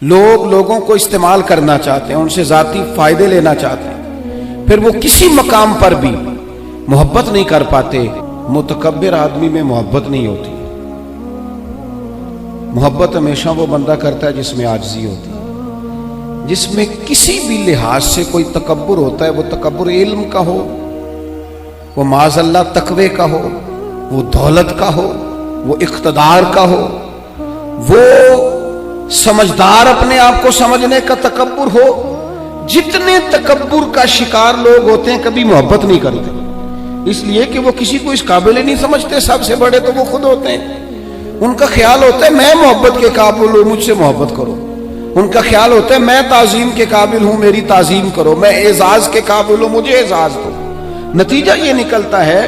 लोग लोगों को इस्तेमाल करना चाहते हैं, उनसे जाती फायदे लेना चाहते हैं, फिर वो किसी मकाम पर भी मोहब्बत नहीं कर पाते। मुतकब्बिर आदमी में मोहब्बत नहीं होती। मोहब्बत हमेशा वो बंदा करता है जिसमें आजिज़ी होती है, जिसमें किसी भी लिहाज से कोई तकब्बुर होता है। वो तकब्बुर इल्म का हो, वो माज़अल्लाह तकवे का हो, वो दौलत का हो, वो इक़्तिदार का हो, वो समझदार अपने आप को समझने का तकब्बुर हो। जितने तकब्बुर का शिकार लोग होते हैं कभी मोहब्बत नहीं करते, इसलिए कि वो किसी को इस काबिल ही नहीं समझते। सबसे बड़े तो वो खुद होते हैं। उनका ख्याल होता है मैं मोहब्बत के काबिल हूं, मुझसे मोहब्बत करो। उनका ख्याल होता है मैं ताजीम के काबिल हूं, मेरी ताजीम करो। मैं एजाज के काबिल हूं, मुझे एजाज दो। नतीजा ये निकलता है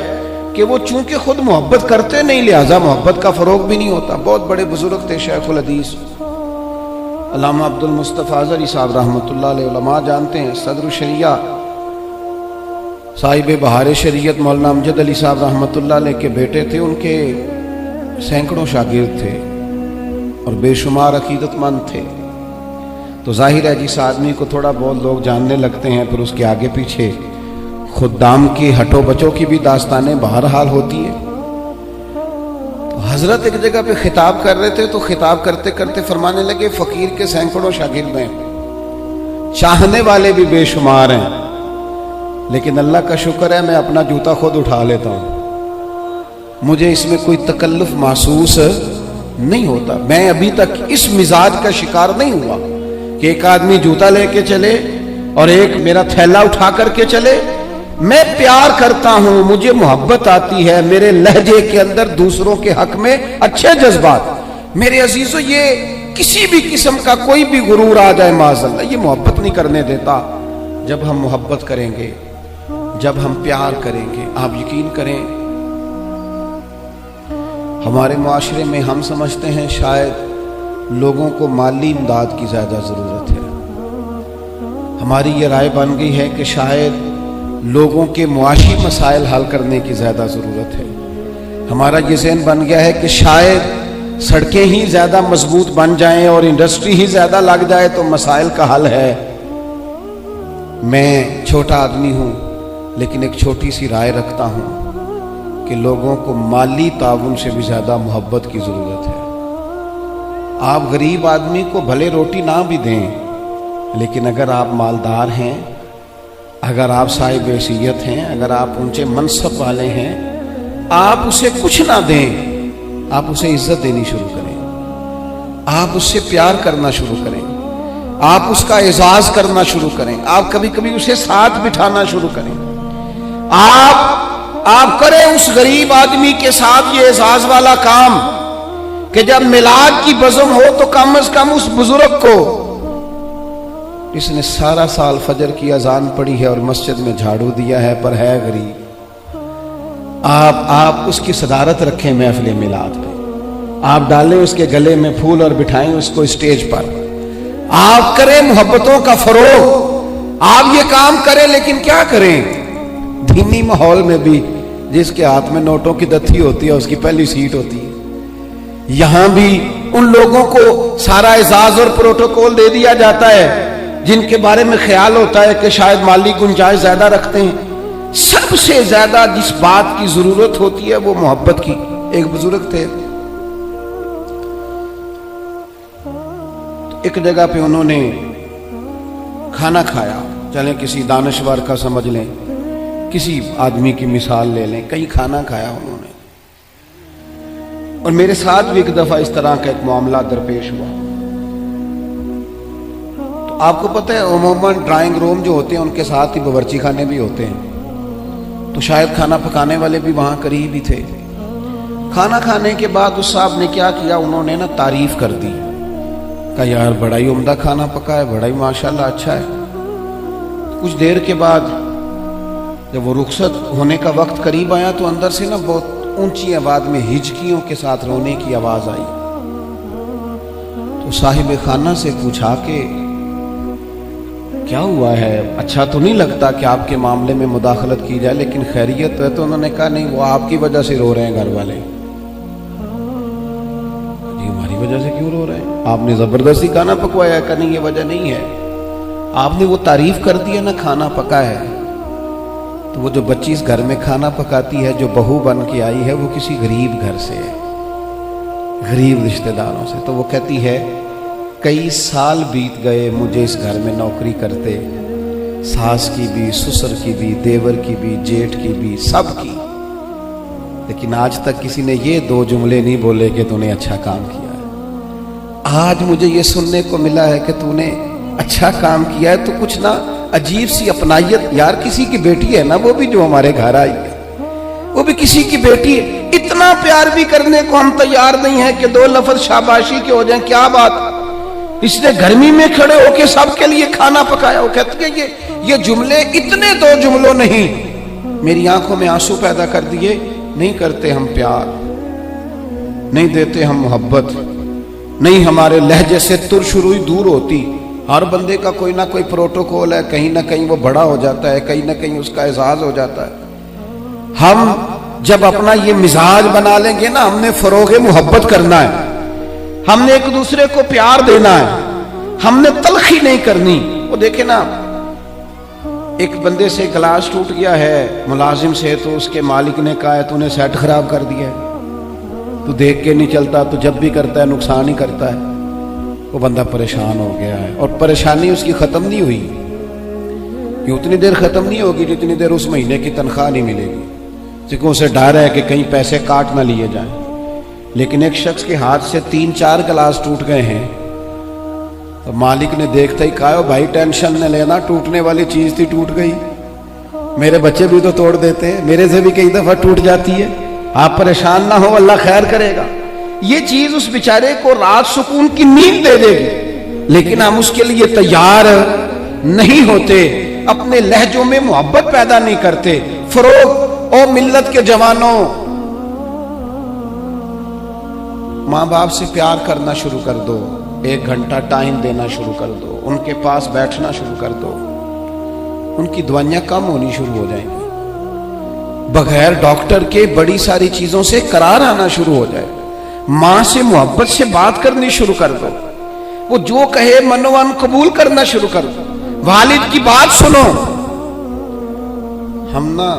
कि वो चूंकि खुद मोहब्बत करते नहीं, लिहाजा मोहब्बत का फरोग भी नहीं होता। बहुत बड़े बुजुर्ग थे शेखुल हदीस अल्लामा अब्दुल मुस्तफा अज़हरी साहब रहमतुल्लाह अलैह, उलमा जानते हैं, सदर शरिया साहिब बहार शरीयत मौलाना अमजद अली साहब रहमतुल्लाह अलैह के बेटे थे। उनके सैकड़ों शागिर्द थे और बेशुमार अकीदतमंद थे। तो जाहिर है जिस आदमी को थोड़ा बहुत लोग जानने लगते हैं, फिर उसके आगे पीछे खुद्दाम की हटो बचों की भी दास्तानें बहरहाल होती है। तो हजरत एक जगह पे खिताब कर रहे थे, तो खिताब करते करते फरमाने लगे फकीर के सैकड़ों शागिर्द हैं, चाहने वाले भी बेशुमार हैं, लेकिन अल्लाह का शुक्र है मैं अपना जूता खुद उठा लेता हूं, मुझे इसमें कोई तकल्लुफ महसूस नहीं होता। मैं अभी तक इस मिजाज का शिकार नहीं हुआ कि एक आदमी जूता लेके चले और एक मेरा थैला उठा करके चले। मैं प्यार करता हूं, मुझे मोहब्बत आती है, मेरे लहजे के अंदर दूसरों के हक में अच्छे जज्बात। मेरे अजीजों, ये किसी भी किस्म का कोई भी गुरूर आ जाए माज़अल्लाह, ये मोहब्बत नहीं करने देता। जब हम मोहब्बत करेंगे, जब हम प्यार करेंगे, आप यकीन करें हमारे मुआशरे में हम समझते हैं शायद लोगों को माली इमदाद की ज्यादा जरूरत है। हमारी ये राय बन गई है कि शायद लोगों के मुआशी मसाइल हल करने की ज्यादा जरूरत है। हमारा ये ज़हन बन गया है कि शायद सड़कें ही ज्यादा मजबूत बन जाएं और इंडस्ट्री ही ज्यादा लग जाए तो मसाइल का हल है। मैं छोटा आदमी हूं, लेकिन एक छोटी सी राय रखता हूं कि लोगों को माली ताउन से भी ज्यादा मोहब्बत की जरूरत है। आप गरीब आदमी को भले रोटी ना भी दें, लेकिन अगर आप मालदार हैं, अगर आप साहिब हैसियत हैं, अगर आप ऊंचे मनसब वाले हैं, आप उसे कुछ ना दें, आप उसे इज्जत देनी शुरू करें, आप उससे प्यार करना शुरू करें, आप उसका एजाज करना शुरू करें, आप कभी कभी उसे साथ बिठाना शुरू करें। आप करें उस गरीब आदमी के साथ ये एजाज वाला काम कि जब मिलाद की बज़म हो तो कम से कम उस बुजुर्ग को, इसने सारा साल फजर की अजान पढ़ी है और मस्जिद में झाड़ू दिया है पर है गरीब, आप उसकी सदारत रखें महफिल मिलाद पे, आप डालें उसके गले में फूल और बिठाएं उसको स्टेज पर। आप करें मोहब्बतों का फरोग, आप ये काम करें। लेकिन क्या करें दीनी माहौल में भी, जिसके हाथ में नोटों की दत्ती होती है उसकी पहली सीट होती है, यहां भी उन लोगों को सारा एजाज और प्रोटोकॉल दे दिया जाता है जिनके बारे में ख्याल होता है कि शायद माली गुंजाइश ज्यादा रखते हैं। सबसे ज्यादा जिस बात की जरूरत होती है वो मोहब्बत की। एक बुजुर्ग थे, एक जगह पे उन्होंने खाना खाया, चले किसी दानश्वर का समझ लें, किसी आदमी की मिसाल ले लें, कहीं खाना खाया उन्होंने। और मेरे साथ भी एक दफा इस तरह का एक मामला दरपेश हुआ। तो आपको पता है उमूमन ड्राइंग रूम जो होते हैं उनके साथ ही बावर्ची खाने भी होते हैं, तो शायद खाना पकाने वाले भी वहां करीब ही थे। खाना खाने के बाद उस साहब ने क्या किया, उन्होंने ना तारीफ कर दी, कहा यार बड़ा ही उम्दा खाना पका है, बड़ा ही माशाल्लाह अच्छा है। कुछ देर के बाद जब वो रुखसत होने का वक्त करीब आया तो अंदर से ना बहुत ऊंची आवाज में हिचकियों के साथ रोने की आवाज आई। तो साहिब खाना से पूछा कि क्या हुआ है, अच्छा तो नहीं लगता कि आपके मामले में मुदाखलत की जाए, लेकिन खैरियत है? तो उन्होंने कहा नहीं, वो आपकी वजह से रो रहे हैं घर वाले। जी हमारी वजह से क्यों रो रहे हैं? आपने जबरदस्ती खाना पकवाया का नहीं, ये वजह नहीं है। आपने वो तारीफ कर दी है ना खाना पका है, तो वो जो बच्ची इस घर में खाना पकाती है, जो बहू बन के आई है, वो किसी गरीब घर से है, गरीब रिश्तेदारों से। तो वो कहती है कई साल बीत गए मुझे इस घर में नौकरी करते, सास की भी, ससुर की भी, देवर की भी, जेठ की भी, सब की, लेकिन आज तक किसी ने ये दो जुमले नहीं बोले कि तूने अच्छा काम किया है। आज मुझे ये सुनने को मिला है कि तूने अच्छा काम किया है, तो कुछ ना अजीब सी अपनाइयत, यार किसी की बेटी है ना वो भी, जो हमारे घर आई है वो भी किसी की बेटी है। इतना प्यार भी करने को हम तैयार नहीं है कि दो लफ्ज शाबाशी के हो जाएं। क्या बात, इसने गर्मी में खड़े होके सबके लिए खाना पकाया। वो कहते हैं ये जुमले इतने दो जुमलों नहीं मेरी आंखों में आंसू पैदा कर दिए। नहीं करते हम प्यार, नहीं देते हम मोहब्बत, नहीं हमारे लहजे से तुरशुरुई दूर होती। हर बंदे का कोई ना कोई प्रोटोकॉल है, कहीं ना कहीं वो बड़ा हो जाता है, कहीं ना कहीं उसका एहसास हो जाता है। हम जब अपना ये मिजाज बना लेंगे ना, हमने फरोगे मोहब्बत करना है, हमने एक दूसरे को प्यार देना है, हमने तलखी नहीं करनी। वो देखे ना, एक बंदे से गिलास टूट गया है मुलाजिम से, तो उसके मालिक ने कहा है तूने सेट खराब कर दिया है, तू देख के नहीं चलता, तो जब भी करता है नुकसान ही करता है। वो बंदा परेशान हो गया है, और परेशानी उसकी खत्म नहीं हुई, कि उतनी देर खत्म नहीं होगी जितनी देर उस महीने की तनख्वाह नहीं मिलेगी, क्योंकि उसे डर है कि कहीं पैसे काट ना लिए जाएं। लेकिन एक शख्स के हाथ से 3-4 गिलास टूट गए हैं, तो मालिक ने देखते ही कहा भाई टेंशन न लेना, टूटने वाली चीज थी टूट गई, मेरे बच्चे भी तो तोड़ देते हैं, मेरे से भी कई दफा टूट जाती है, आप परेशान ना हो, अल्लाह खैर करेगा। ये चीज उस बेचारे को रात सुकून की नींद दे देगी, लेकिन हम उसके लिए तैयार नहीं होते, अपने लहजों में मोहब्बत पैदा नहीं करते। फरोग और मिल्लत के जवानों, माँ बाप से प्यार करना शुरू कर दो, 1 घंटा टाइम देना शुरू कर दो, उनके पास बैठना शुरू कर दो, उनकी दवाइयां कम होनी शुरू हो जाएंगी। बगैर डॉक्टर के बड़ी सारी चीजों से करार आना शुरू हो जाए। मां से मोहब्बत से बात करनी शुरू कर दो, वो जो कहे मनोवन कबूल करना शुरू कर दो, वालिद की बात सुनो। हम ना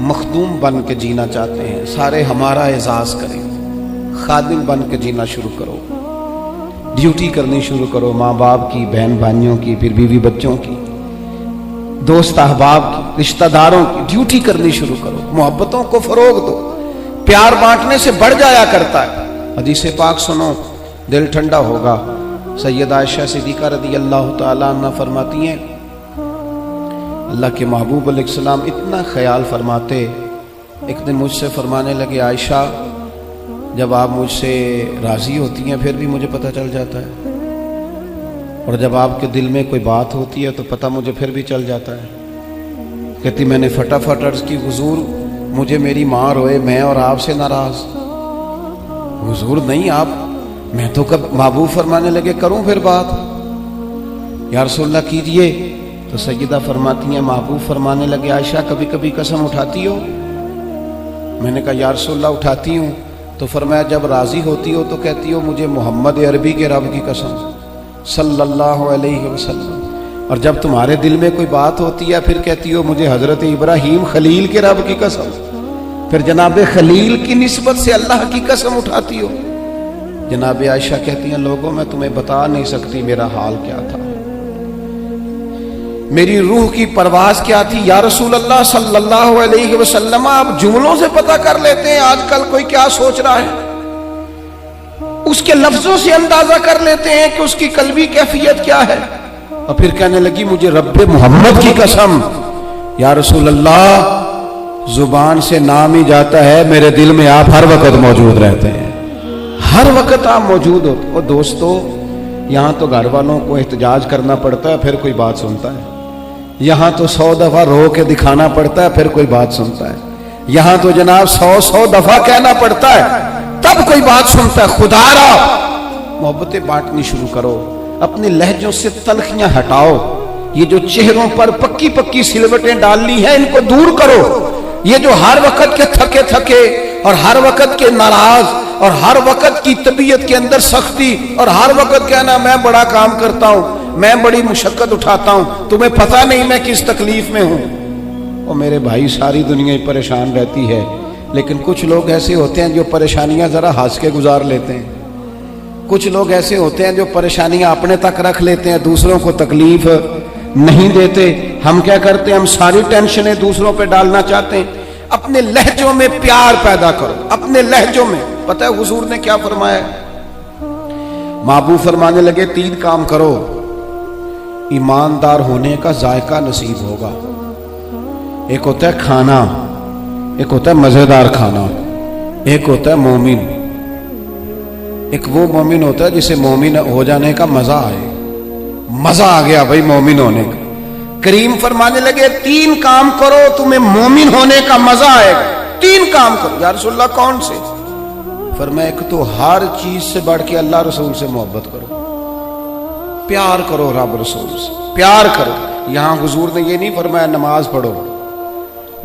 मखदूम बन के जीना चाहते हैं, सारे हमारा एजाज करें, खादिम बन के जीना शुरू करो, ड्यूटी करनी शुरू करो, माँ बाप की, बहन भाइयों की, फिर बीवी बच्चों की, दोस्त अहबाब की, रिश्तेदारों की ड्यूटी करनी शुरू करो, मोहब्बतों को फरोग दो। प्यार बांटने से बढ़ जाया करता है। हदीस पाक सुनो, दिल ठंडा होगा। सैयद आयशा सिद्दीका रज़ी अल्लाह तआला अन्हा फरमाती हैं, अल्लाह के महबूब अलैहिस्सलाम इतना ख्याल फरमाते, एक दिन मुझसे फरमाने लगे, आयशा जब आप मुझसे राजी होती हैं फिर भी मुझे पता चल जाता है, और जब आपके दिल में कोई बात होती है तो पता मुझे फिर भी चल जाता है। कहती मैंने फटाफट अर्ज की, हुजूर मुझे मेरी माँ रोए, मैं और आपसे नाराज। हुजूर नहीं आप, मैं तो कब महबूब फरमाने लगे करूं फिर बात, या रसूलल्लाह कीजिए। तो सैयदा फरमाती हैं, महबूब फरमाने लगे, आयशा कभी कभी कसम उठाती हो? मैंने कहा या रसूलल्लाह उठाती हूँ। तो फरमाया जब राजी होती हो तो कहती हो मुझे मोहम्मद अरबी के रब की कसम सल्लल्लाहु अलैहि वसल्लम, और जब तुम्हारे दिल में कोई बात होती है फिर कहती हो मुझे हजरत इब्राहीम खलील के रब की कसम, फिर जनाब खलील की निस्बत से अल्लाह की कसम उठाती हो। जनाब आयशा कहती हैं, लोगों मैं तुम्हें बता नहीं सकती मेरा हाल क्या था, मेरी रूह की परवाज क्या थी। या रसूल अल्लाह सल्लल्लाहु अलैहि वसल्लम, आप जुमलों से पता कर लेते हैं आजकल कोई क्या सोच रहा है, उसके लफ्जों से अंदाजा कर लेते हैं कि उसकी कल्बी कैफियत क्या है। और फिर कहने लगी मुझे रब्बे मोहम्मद की कसम, या रसूल अल्लाह जुबान से नाम ही जाता है, मेरे दिल में आप हर वक्त मौजूद रहते हैं, हर वक्त आप मौजूद हो। और दोस्तों यहां तो घर वालों को एहतजाज करना पड़ता है फिर कोई बात सुनता है, यहां तो 100 दफा रो के दिखाना पड़ता है फिर कोई बात सुनता है, यहां तो जनाब 100 दफा कहना पड़ता है तब कोई बात सुनता है। खुदारा मोहब्बतें बांटनी शुरू करो, अपने लहजों से तलखियां हटाओ, ये जो चेहरों पर पक्की पक्की सिलवटें डालनी है इनको दूर करो, ये जो हर वक्त के थके थके और हर वक्त के नाराज और हर वक्त की तबीयत के अंदर सख्ती और हर वक्त कहना मैं बड़ा काम करता हूं, मैं बड़ी मुशक्कत उठाता हूं, तुम्हें पता नहीं मैं किस तकलीफ में हूं। और मेरे भाई सारी दुनिया ही परेशान रहती है, लेकिन कुछ लोग ऐसे होते हैं जो परेशानियां जरा हंस के गुजार लेते हैं। कुछ लोग ऐसे होते हैं जो परेशानियां अपने तक रख लेते हैं, दूसरों को तकलीफ नहीं देते। हम क्या करते हैं, हम सारी टेंशनें दूसरों पे डालना चाहते हैं। अपने लहजों में प्यार पैदा करो, अपने लहजों में। पता है हुजूर ने क्या फरमाया? महबूब फरमाने लगे 3 काम करो, ईमानदार होने का जायका नसीब होगा। एक होता है खाना, एक होता है मजेदार खाना, एक होता है मोमिन। एक वो मोमिन होता है जिसे मोमिन हो जाने का मजा आए, मजा आ गया भाई मोमिन होने का। करीम फरमाने लगे 3 काम करो तुम्हें मोमिन होने का मजा आएगा। 3 काम करो। या रसूलल्लाह कौन से? फरमाया एक तो हर चीज से बढ़ के अल्लाह रसूल से मोहब्बत करो, प्यार करो रब रसूल से, प्यार करो। यहां हुजूर ने ये नहीं फरमाया नमाज पढ़ो,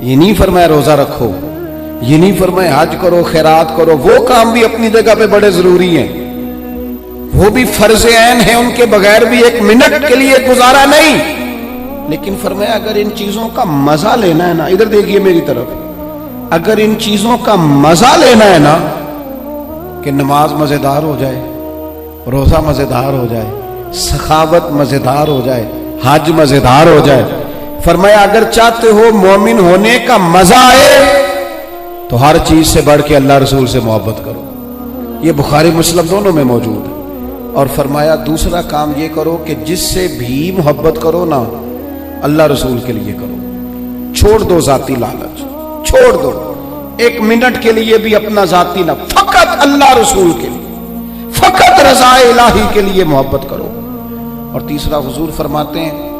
ये नहीं फरमाया रोजा रखो, ये नहीं फरमाया हज करो, खैरात करो। वो काम भी अपनी जगह पे बड़े जरूरी हैं, वो भी फर्ज ऐन है, उनके बगैर भी 1 मिनट के लिए गुजारा नहीं। लेकिन फरमाया अगर इन चीजों का मजा लेना है ना, इधर देखिए मेरी तरफ, अगर इन चीजों का मजा लेना है ना, कि नमाज मजेदार हो जाए, रोजा मजेदार हो जाए, सखावत मजेदार हो जाए, हज मजेदार हो जाए, फरमाया अगर चाहते हो मोमिन होने का मजा आए तो हर चीज से बढ़ के अल्लाह रसूल से मोहब्बत करो। ये बुखारी मुस्लिम दोनों में मौजूद है। और फरमाया दूसरा काम ये करो कि जिससे भी मोहब्बत करो ना, अल्लाह रसूल के लिए करो। छोड़ दो जाती लालच, छोड़ दो 1 मिनट के लिए भी अपना जाती ना, फकत अल्लाह रसूल के लिए, फकत रज़ा इलाही के लिए मोहब्बत करो। और तीसरा हुजूर फरमाते हैं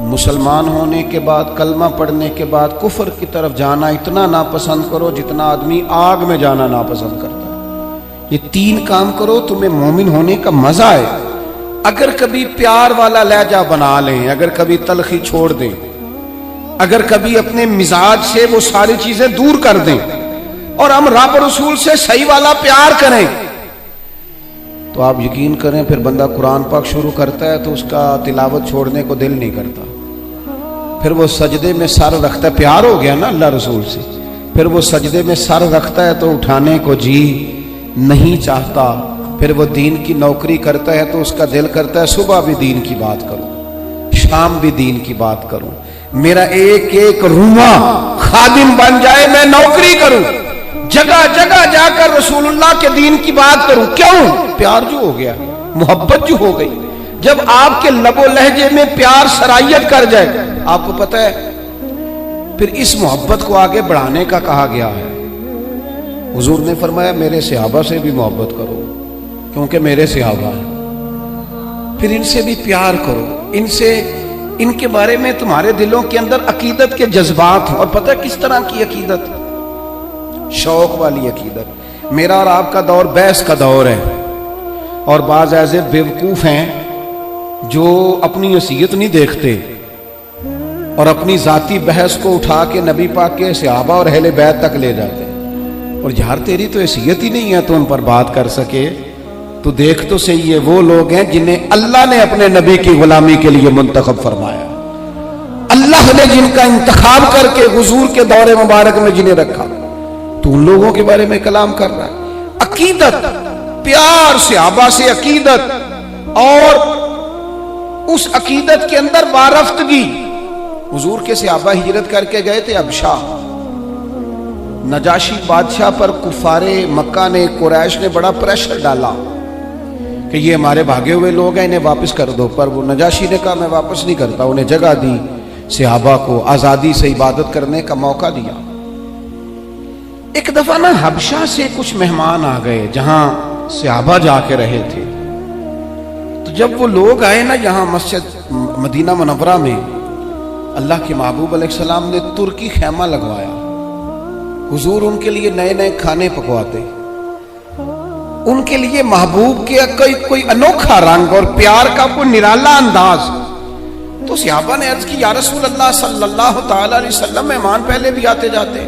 मुसलमान होने के बाद, कलमा पढ़ने के बाद कुफर की तरफ जाना इतना नापसंद करो जितना आदमी आग में जाना नापसंद करता है। ये 3 काम करो तुम्हें मोमिन होने का मजा आए। अगर कभी प्यार वाला लहजा बना लें, अगर कभी तलखी छोड़ दें, अगर कभी अपने मिजाज से वो सारी चीजें दूर कर दें और हम रब रसूल से सही वाला प्यार करें, तो आप यकीन करें फिर बंदा कुरान पाक शुरू करता है तो उसका तिलावत छोड़ने को दिल नहीं करता। फिर वो सजदे में सर रखता है, प्यार हो गया ना अल्लाह रसूल से, फिर वो सजदे में सर रखता है तो उठाने को जी नहीं चाहता। फिर वो दीन की नौकरी करता है तो उसका दिल करता है सुबह भी दीन की बात करूं, शाम भी दीन की बात करूं, मेरा एक एक रूमा खादिम बन जाए, मैं नौकरी करूं, जगह जगह जाकर रसूलुल्लाह के दीन की बात करूं। क्यों? प्यार जो हो गया, मोहब्बत जो हो गई। जब आपके लबो लहजे में प्यार सरायत कर जाए, आपको पता है फिर इस मोहब्बत को आगे बढ़ाने का कहा गया है। हुजूर ने फरमाया मेरे सहाबा से भी मोहब्बत करो क्योंकि मेरे सहाबा हैं। फिर इनसे भी प्यार करो, इनसे, इनके बारे में तुम्हारे दिलों के अंदर अकीदत के जज्बात हो। और पता है किस तरह की अकीदत? शौक वाली अकीदत। मेरा और आपका दौर बहस का दौर है और बाज ऐसे बेवकूफ हैं जो अपनी हैसियत नहीं देखते और अपनी जाती बहस को उठा के नबी पाक के सहाबा और अहले बैत तक ले जाते हैं। और यार तेरी तो हैसियत ही नहीं है तो उन पर बात कर सके, तो देख तो सही है वो लोग हैं जिन्हें अल्लाह ने अपने नबी की गुलामी के लिए मुंतखब फरमाया, अल्लाह ने जिनका इंतखाब करके हुजूर के दौरे मुबारक में जिन्हें रखा, तो उन लोगों के बारे में कलाम कर रहा है। अकीदत, प्यार सहाबा से अकीदत, और उस अकीदत के अंदर बारफ्तगी। हुजूर के सहाबा हिजरत करके गए थे अबशा, नजाशी बादशाह पर कुफारे मक्का ने, कुरैश ने बड़ा प्रेशर डाला कि ये हमारे भागे हुए लोग हैं, इन्हें वापस कर दो। पर वो नजाशी ने कहा मैं वापस नहीं करता, उन्हें जगह दी, सहाबा को आजादी से इबादत करने का मौका दिया। एक दफा ना हबशा से कुछ मेहमान आ गए जहां सहाबा जाके रहे थे। तो जब वो लोग आए ना यहाँ मस्जिद मदीना मुनव्वरा में, अल्लाह के महबूब अलैहिस्सलाम ने तुर्की खैमा लगवाया। हुजूर उनके लिए नए नए खाने पकवाते, उनके लिए महबूब के कोई अनोखा रंग और प्यार का कोई निराला अंदाज। तो सहाबा ने अर्ज की या रसूल अल्लाह सल्लल्लाहु तआला अलैहि वसल्लम, मेहमान पहले भी आते जाते,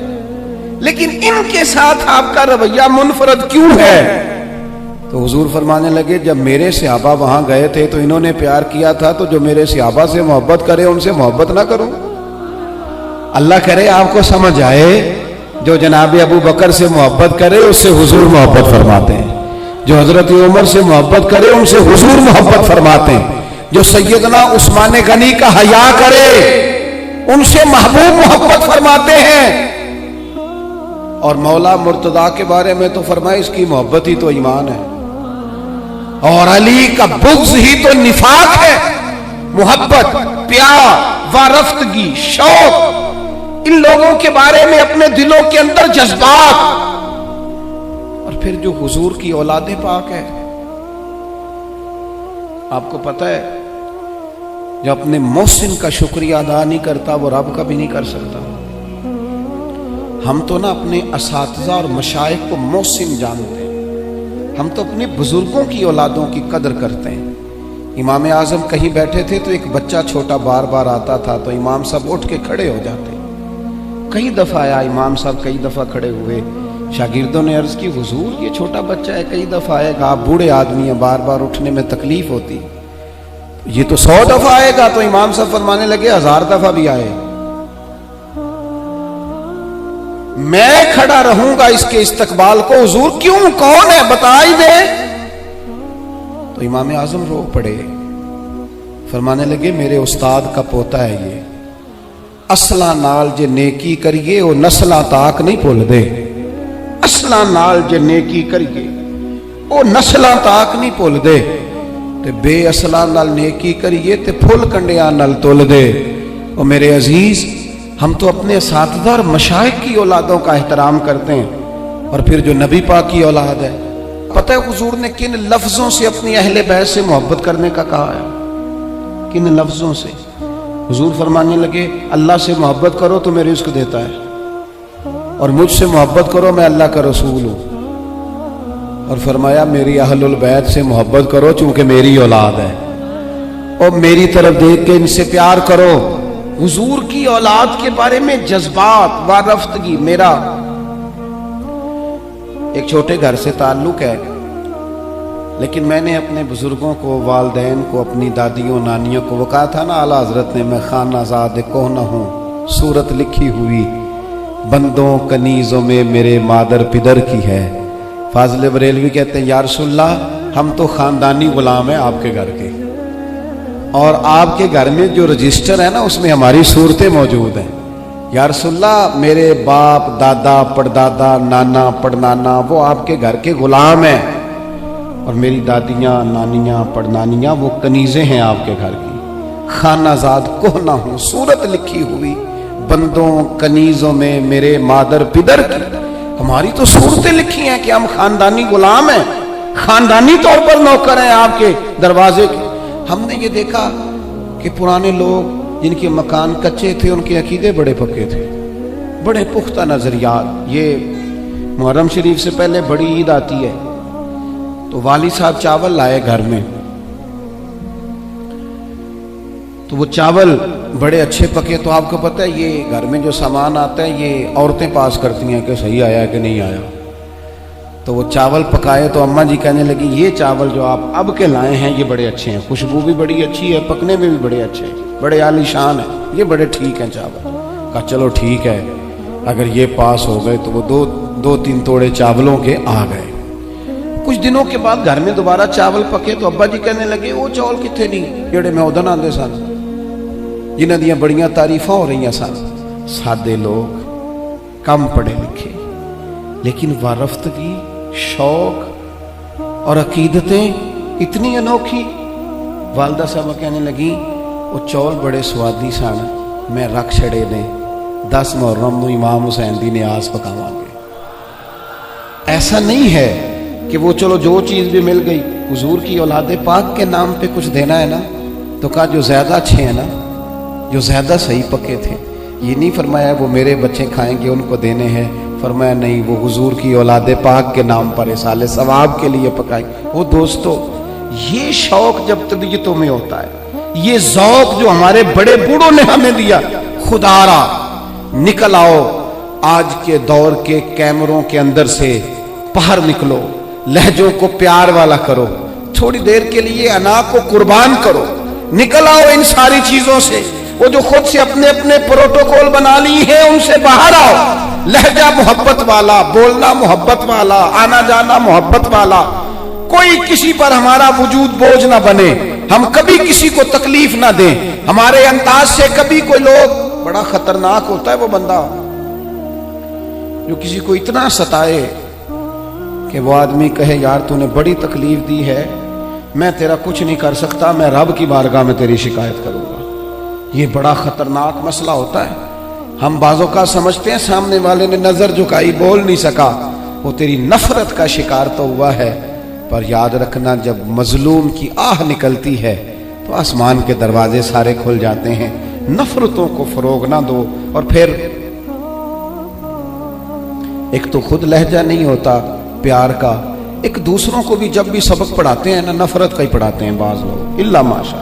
लेकिन इनके साथ आपका रवैया मुनफरद क्यों है? तो हुजूर फरमाने लगे, जब मेरे सहाबा वहां गए थे तो इन्होंने प्यार किया था, तो जो मेरे सहाबा से मोहब्बत करे उनसे मोहब्बत ना करूं? अल्लाह करे आपको समझ आए। जो जनाब अबू बकर से मोहब्बत करे उससे हुजूर मोहब्बत फरमाते हैं, जो हजरत उमर से मोहब्बत करे उनसे हुजूर मोहब्बत फरमाते हैं, जो सैयदना उस्मान गनी का हया करे उनसे महबूब मोहब्बत फरमाते हैं। और मौला मुर्तदा के बारे में तो फरमाए इसकी मोहब्बत ही तो ईमान है, और अली का बुग़्ज़ ही तो निफाक है। मोहब्बत, प्यार, वारफ्तगी, शौक, इन लोगों के बारे में अपने दिलों के अंदर जज्बात। और फिर जो हुजूर की औलादे पाक है, आपको पता है जो अपने मोहसिन का शुक्रिया अदा नहीं करता वो रब का भी नहीं कर सकता। हम तो ना अपने असातिज़ा और मशाइख को मोहसिन जानते हैं, हम तो अपने बुजुर्गों की औलादों की कदर करते हैं। इमाम आज़म कहीं बैठे थे तो एक बच्चा छोटा बार बार आता था तो इमाम साहब उठ के खड़े हो जाते। कई दफ़ा आया इमाम साहब, कई दफ़ा खड़े हुए। शागिर्दों ने अर्ज़ की, हुजूर ये छोटा बच्चा है, कई दफ़ा आएगा, आप बूढ़े आदमी हैं, बार बार उठने में तकलीफ होती, ये तो 100 दफ़ा आएगा। तो इमाम साहब फरमाने लगे 1000 दफ़ा भी आए मैं खड़ा रहूंगा इसके इस्तकबाल को। हुजूर क्यों, कौन है, बता ही दे। तो इमाम आज़म रो पड़े, फरमाने लगे मेरे उस्ताद का पोता है ये, असला नाल जे नेकी करिए वो नस्ला ताक नहीं भुल दे। असला नाल जे नेकी करिए वो नस्ला ताक नहीं भुल दे, ते बेअसला नाल नेकी करिए ते फुल कंडियां नाल तुल दे। और मेरे अजीज, हम तो अपने असातिज़ा और मशाइख की औलादों का एहतराम करते हैं, और फिर जो नबी पाक की औलाद है, पता है हुजूर ने किन लफ्जों से अपनी अहले बैत से मोहब्बत करने का कहा है? किन लफ्जों से? हुजूर फरमाने लगे, अल्लाह से मोहब्बत करो तो मैं रिज़्क़ देता है, और मुझसे मोहब्बत करो मैं अल्लाह का रसूल हूं। और फरमाया मेरी अहलुल बैत से मोहब्बत करो चूंकि मेरी औलाद है, और मेरी तरफ देख के इनसे प्यार करो। हुजूर की औलाद के बारे में जज्बात, वारफ्तगी। मेरा एक छोटे घर से ताल्लुक है, लेकिन मैंने अपने बुजुर्गों को, वालदैन को, अपनी दादियों नानियों को, वो कहा था ना आला हजरत ने, मैं खानाज़ाद कोहना हूँ, सूरत लिखी हुई बंदों कनीज़ों में मेरे मादर पिदर की है। फाजिल बरेलवी कहते हैं, या रसूलल्लाह हम तो ख़ानदानी गुलाम हैं आपके घर के, और आपके घर में जो रजिस्टर है ना उसमें हमारी सूरतें मौजूद हैं। या रसूलल्लाह मेरे बाप, दादा, पड़दादा, नाना, पड़नाना वो आपके घर के गुलाम हैं, और मेरी दादियाँ, नानियाँ, पड़नानियाँ वो कनीज़ें हैं आपके घर की। खानाज़ाद कोहना हूँ, सूरत लिखी हुई बंदों कनीज़ों में मेरे मादर पिदर की। हमारी तो सूरतें लिखी हैं कि हम खानदानी गुलाम हैं, खानदानी तौर पर नौकर हैं आपके दरवाजे के। हमने ये देखा कि पुराने लोग जिनके मकान कच्चे थे उनके अकीदे बड़े पक्के थे, बड़े पुख्ता नजरियात। ये मुहर्रम शरीफ से पहले बड़ी ईद आती है तो वाली साहब चावल लाए घर में, तो वो चावल बड़े अच्छे पके। तो आपको पता है ये घर में जो सामान आता है ये औरतें पास करती हैं कि सही आया कि नहीं आया। तो वो चावल पकाए तो अम्मा जी कहने लगी ये चावल जो आप अब के लाए हैं ये बड़े अच्छे हैं, खुशबू भी बड़ी अच्छी है, पकने में भी बड़े अच्छे हैं, बड़े आलीशान है, ये बड़े ठीक हैं चावल। कहा चलो ठीक है, अगर ये पास हो गए। तो वो दो तीन तोड़े चावलों के आ गए। कुछ दिनों के बाद घर में दोबारा चावल पके तो अब्बा जी कहने लगे वो चावल कितने नहीं जेड़े मैं उदन आते सन, जिन्हां दियां बड़ियां तारीफां हो रही सन। सादे लोग, कम पढ़े लिखे, लेकिन वारफ्तगी, शौक और अकीदतें इतनी अनोखी। वालदा साहब कहने लगी वो चौल बड़े स्वादी सन, मैं रख छड़े ने 10 मुहर्रम को इमाम हुसैन दी न्याज पकावांगे। ऐसा नहीं है कि वो चलो जो चीज़ भी मिल गई। हुजूर की औलादे पाक के नाम पे कुछ देना है ना, तो कहा जो ज़्यादा अच्छे हैं ना, जो ज़्यादा सही पके थे। ये नहीं फरमाया वो मेरे बच्चे खाएंगे उनको देने हैं, फरमाया नहीं वो हुजूर की औलादे पाक के नाम पर साले सवाब के लिए पकाएंगे। वो दोस्तों ये शौक जब तबीयतों में होता है, ये ज़ौक़ जो हमारे बड़े बूढ़ों ने हमें दिया, खुदारा निकल आओ आज के दौर के कैमरों के अंदर से बाहर निकलो, लहजों को प्यार वाला करो, थोड़ी देर के लिए अना को कुर्बान करो, निकल आओ इन सारी चीजों से। वो जो खुद से अपने अपने प्रोटोकॉल बना ली है उनसे बाहर आओ। लहजा मोहब्बत वाला, बोलना मोहब्बत वाला, आना जाना मोहब्बत वाला, कोई किसी पर हमारा वजूद बोझ ना बने, हम कभी किसी को तकलीफ ना दें, हमारे अंदाज से कभी कोई लोग, बड़ा खतरनाक होता है वो बंदा जो किसी को इतना सताए कि वो आदमी कहे यार तूने बड़ी तकलीफ दी है, मैं तेरा कुछ नहीं कर सकता, मैं रब की बारगाह में तेरी शिकायत करूंगा। ये बड़ा खतरनाक मसला होता है। हम बाजों का समझते हैं सामने वाले ने नजर झुकाई, बोल नहीं सका, वो तेरी नफरत का शिकार तो हुआ है। पर याद रखना, जब मजलूम की आह निकलती है तो आसमान के दरवाजे सारे खुल जाते हैं। नफरतों को फरोग ना दो। और फिर एक तो खुद लहजा नहीं होता प्यार का, एक दूसरों को भी जब भी सबक पढ़ाते हैं ना, नफरत का ही पढ़ाते हैं बाज लोग, इल्ला माशा,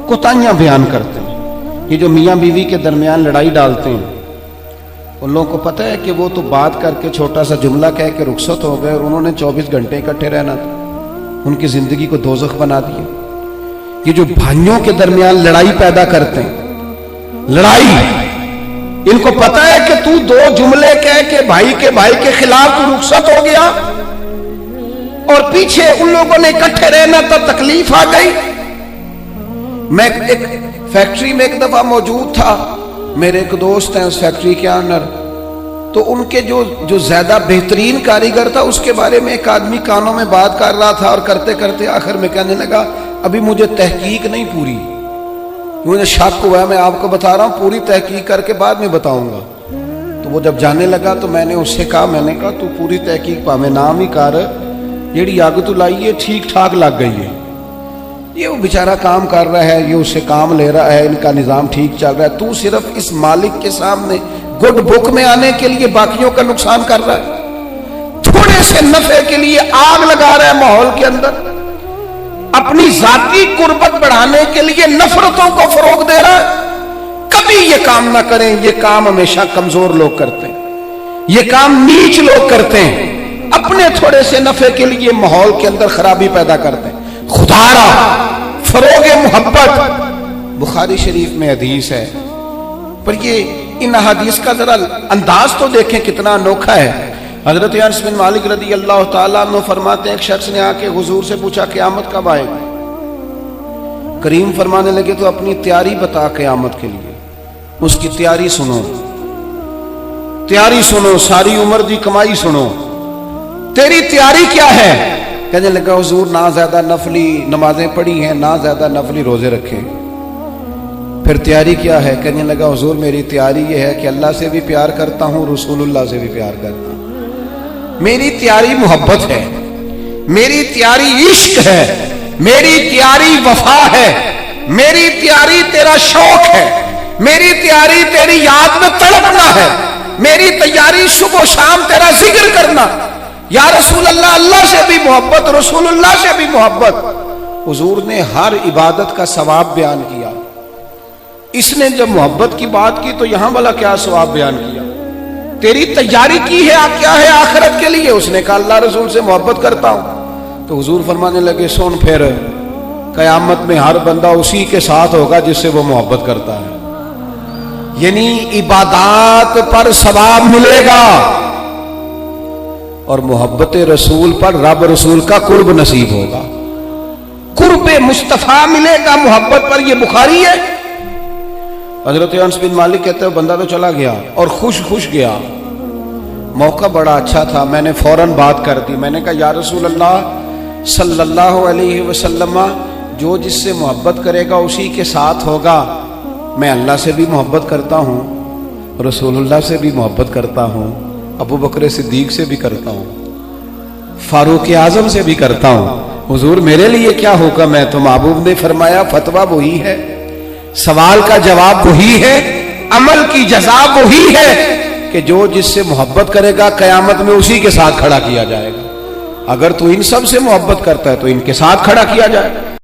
कोताहियां बयान करते हैं। ये जो मियाँ बीवी के दरमियान लड़ाई डालते हैं, उन लोगों को पता है कि वो तो बात करके छोटा सा जुमला कह के रुखसत हो गए और उन्होंने 24 घंटे इकट्ठे रहना था, उनकी जिंदगी को दोजख बना दिया। ये जो भाइयों के दरमियान लड़ाई पैदा करते हैं, लड़ाई, इनको पता है कि तू दो जुमले कह के भाई के खिलाफ तू रुखसत हो गया और पीछे उन लोगों ने इकट्ठे रहना, तब तकलीफ आ गई। मैं एक फैक्ट्री में एक दफा मौजूद था, मेरे एक दोस्त हैं उस फैक्ट्री के ऑनर, तो उनके जो ज्यादा बेहतरीन कारीगर था उसके बारे में एक आदमी कानों में बात कर रहा था और करते करते आखिर में कहने लगा अभी मुझे तहकीक नहीं पूरी, मुझे शक हुआ, मैं आपको बता रहा हूं, पूरी तहकीक करके बाद में बताऊंगा। तो वो जब जाने लगा तो मैंने उससे कहा, मैंने कहा तू पूरी तहकीक पावे नाम ही कर, जेड़ी अग तू लाई है ठीक ठाक लग गई है, ये वो बेचारा काम कर रहा है, ये उससे काम ले रहा है, इनका निजाम ठीक चल रहा है, तू सिर्फ इस मालिक के सामने गुड बुक में आने के लिए बाकियों का नुकसान कर रहा है, थोड़े से नफे के लिए आग लगा रहा है माहौल के अंदर, अपनी जाती कुर्बत बढ़ाने के लिए नफरतों को फरोग दे रहा है। कभी ये काम ना करें, ये काम हमेशा कमजोर लोग करते हैं, ये काम नीच लोग करते हैं, अपने थोड़े से नफे के लिए माहौल के अंदर खराबी पैदा करते हैं। खुदारा फरोगे मोहब्बत, बुखारी शरीफ में हदीस है, पर ये इन हदीस का जरा अंदाज तो देखें कितना अनोखा है। हजरत अनस बिन मालिक रदी अल्लाह ताला अन्हु फरमाते हैं, एक शख्स ने आके हुजूर से पूछा क़यामत कब आएगी? करीम फरमाने लगे तो अपनी तैयारी बता क़यामत के लिए, उसकी तैयारी सुनो, तैयारी सुनो, सारी उम्र की कमाई सुनो, तेरी तैयारी क्या है? कहने लगा हुजूर ना ज्यादा नफली नमाजें पढ़ी हैं, ना ज्यादा नफली रोजे रखे। फिर तैयारी क्या है? कहने लगा हुजूर मेरी तैयारी ये है कि अल्लाह से भी प्यार करता हूं, रसूलुल्लाह से भी प्यार करता हूं, मेरी तैयारी मोहब्बत है, मेरी तैयारी इश्क है, मेरी तैयारी वफा है, मेरी तैयारी तेरा शौक है, मेरी तैयारी तेरी याद में तड़पना है, मेरी तैयारी सुबह शाम तेरा जिक्र करना। या रसूल अल्लाह, अल्लाह से भी मोहब्बत, रसूलुल्लाह से भी मोहब्बत। हुजूर ने हर इबादत का सवाब बयान किया। इसने जब मोहब्बत की बात की तो यहां वाला क्या सवाब बयान किया? तेरी तैयारी की है क्या है आखिरत के लिए? उसने कहा अल्लाह रसूल से मोहब्बत करता हूं। तो हुजूर फरमाने लगे सुन, फिर कयामत में हर बंदा उसी के साथ होगा जिससे वो मोहब्बत करता है, यानी इबादत पर सवाब मिलेगा और मोहब्बत रसूल पर रब रसूल का कुर्ब नसीब होगा, कुर्ब मुस्तफा मिलेगा मोहब्बत पर। यह बुखारी है। हजरत अनस बिन मालिक कहते हैं बंदा तो चला गया और खुश खुश गया, मौका बड़ा अच्छा था, मैंने फौरन बात कर दी, मैंने कहा या रसूल अल्लाह सल्लल्लाहु अलैहि वसल्लम, जो जिससे मोहब्बत करेगा उसी के साथ होगा। मैं अल्लाह से भी मोहब्बत करता हूँ, रसूलुल्लाह से भी मोहब्बत करता हूँ, अबू बकर सिद्दीक से भी करता हूँ, फारूक आजम से भी करता हूँ। हुजूर मेरे लिए क्या हुक्म है? तो महबूब ने फरमाया फतवा वही है, सवाल का जवाब वही है, अमल की जज़ा वही है कि जो जिससे मोहब्बत करेगा कयामत में उसी के साथ खड़ा किया जाएगा। अगर तू इन सब से मोहब्बत करता है तो इनके साथ खड़ा किया जाएगा।